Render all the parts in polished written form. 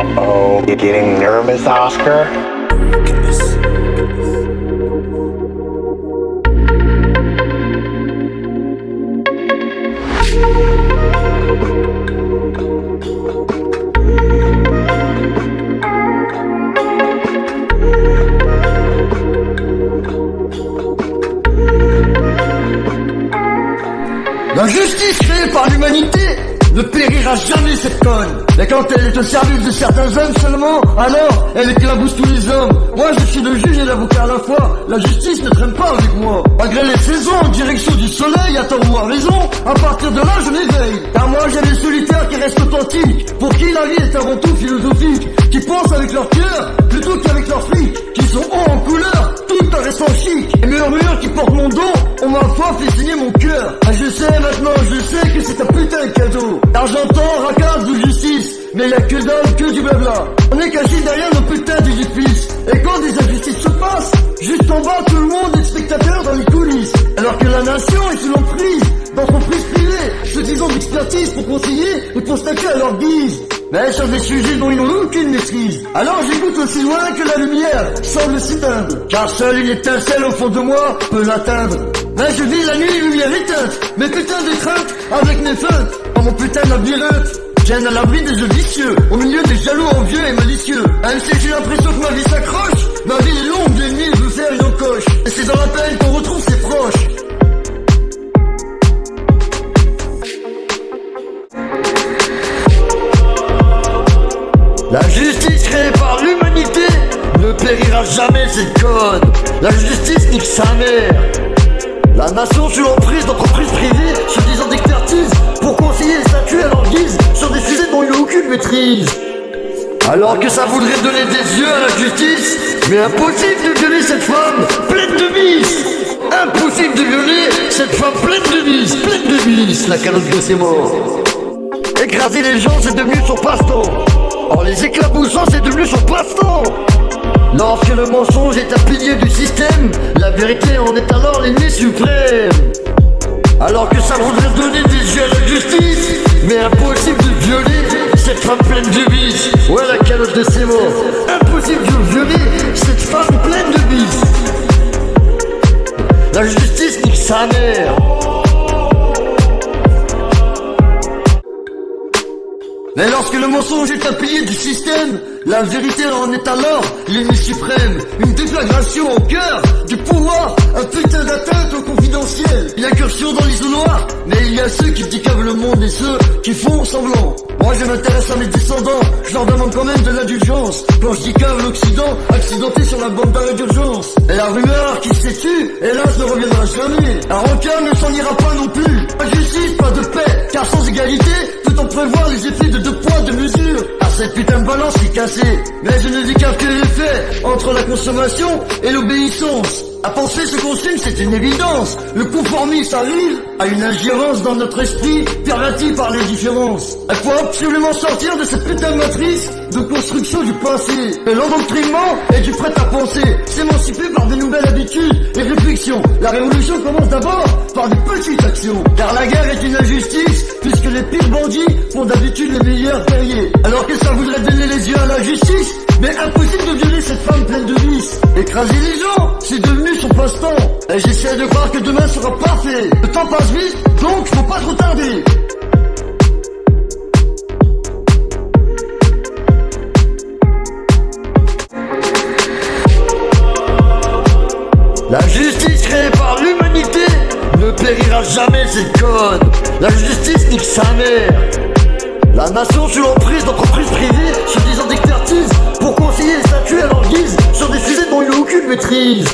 Uh-oh, you getting nervous, Oscar? La justice créée par l'humanité ne périra jamais, cette conne. Mais quand elle est au service de certains hommes seulement, alors elle éclabousse tous les hommes. Moi je suis le juge et l'avocat à la fois. La justice ne traîne pas avec moi. Malgré les saisons en direction du soleil, à tort ou à raison, à partir de là je m'éveille. Car moi j'ai des solitaires qui restent authentiques, pour qui la vie est avant tout philosophique, qui pensent avec leur cœur plutôt qu'avec leur fric, qui sont hauts en couleur tout en restant chic. Les murmures qui portent mon dos ont ma foi fait signer mon cœur. Ah, je sais maintenant, je sais que c'est un putain de cadeau. Car j'entends racade de justice, mais y'a que dalle, que du blabla. On est caché derrière nos putains d'édifices. Et quand des injustices se passent, juste en bas tout le monde est spectateur dans les coulisses. Alors que la nation est sous l'emprise d'entreprises privées, se disant d'expertise pour conseiller et pour statuer à leur guise. Mais sur des sujets dont ils n'ont aucune maîtrise. Alors j'écoute aussi loin que la lumière semble s'éteindre, car seule une étincelle au fond de moi peut l'atteindre. Mais je vis la nuit, lumière éteinte, mes putains d'étreintes avec mes feintes, dans mon putain de labyrinthe. Viennent à l'abri des jeux vicieux, au milieu des jaloux envieux et malicieux. Même si j'ai l'impression que ma vie s'accroche, ma vie est longue, l'ennemi veut faire une encoche. Et c'est dans la peine qu'on retrouve ses proches. La justice créée par l'humanité ne périra jamais, cette conne. La justice nique sa mère. La nation sous l'emprise d'entreprises privées se disant d'expertise pour conseiller et statuer à leur guise sur des sujets dont il n'a aucune maîtrise. Alors que ça voudrait donner des yeux à la justice, mais impossible de violer cette femme pleine de vices. Impossible de violer cette femme pleine de vices, la calotte de ses morts. Écraser les gens, c'est devenu son passe-temps. En les éclaboussant, c'est devenu son passe-temps. Lorsque le mensonge est un pilier du système, la vérité en est alors l'ennemi suprême. Alors que ça voudrait donner des yeux à la justice, mais impossible de violer cette femme pleine de vices. Ouais, la calotte de ses morts. Impossible de violer cette femme pleine de vices. La justice nique sa mère. Mais lorsque le mensonge est un pilier du système, la vérité en est alors l'ennemi suprême. Une déflagration au cœur du pouvoir, un putain d'atteinte au confidentiel. Une incursion dans l'isoloir, mais il y a ceux qui décavent le monde et ceux qui font semblant. Moi je m'intéresse à mes descendants, je leur demande quand même de l'indulgence. Quand je décave l'Occident, accidenté sur la bande d'arrêt d'urgence. Et la rumeur qui s'est tue, hélas ne reviendra jamais. La rancœur ne s'en ira pas non plus. Pas de justice, pas de paix, car sans égalité, peut-on prévoir les effets de 2 poids, 2 mesures? Ah, cette putain de balance est cassée. Mais je ne décave que les faits entre la consommation et l'obéissance. À penser se consume, c'est une évidence. Le conformisme arrive à une ingérence dans notre esprit, perverti par les différences. Il faut absolument sortir de cette putain de matrice de construction du passé. Et l'endoctrinement est du prêt à penser, s'émanciper par de nouvelles habitudes et réflexions. La révolution commence d'abord par des petites actions. Car la guerre est une injustice, puisque les pires bandits font d'habitude les meilleurs guerriers. Alors que ça voudrait donner les yeux à la justice, mais impossible de violer cette femme pleine de vices. Écraser les gens, c'est devenu son passe-temps. Et j'essaie de croire que demain sera parfait. Le temps passe vite, donc faut pas trop tarder. La justice créée par l'humanité ne périra jamais, cette conne. La justice nique sa mère. La nation sous l'emprise d'entreprises privées se disant d'expertise pour conseiller et statuer à leur guise sur des sujets dont il n'a aucune maîtrise.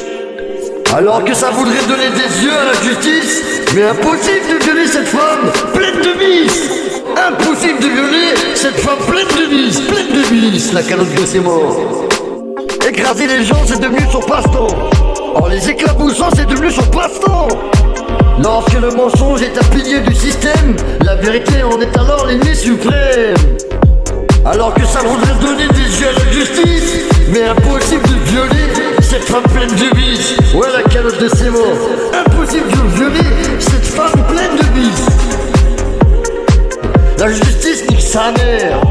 Alors que ça voudrait donner des yeux à la justice, mais impossible de violer cette femme pleine de vices. Impossible de violer cette femme pleine de vices, la calotte de ses morts. Écraser les gens, c'est devenu son passe-temps. En les éclaboussant, c'est devenu son passe-temps. Lorsque le mensonge est un pilier du système, la vérité en est alors l'ennemi suprême. Alors que ça voudrait donner des yeux à la justice, mais impossible de violer cette femme pleine de vices. Ouais, la calotte de ses morts. Impossible de violer cette femme pleine de vices. La justice nique sa mère.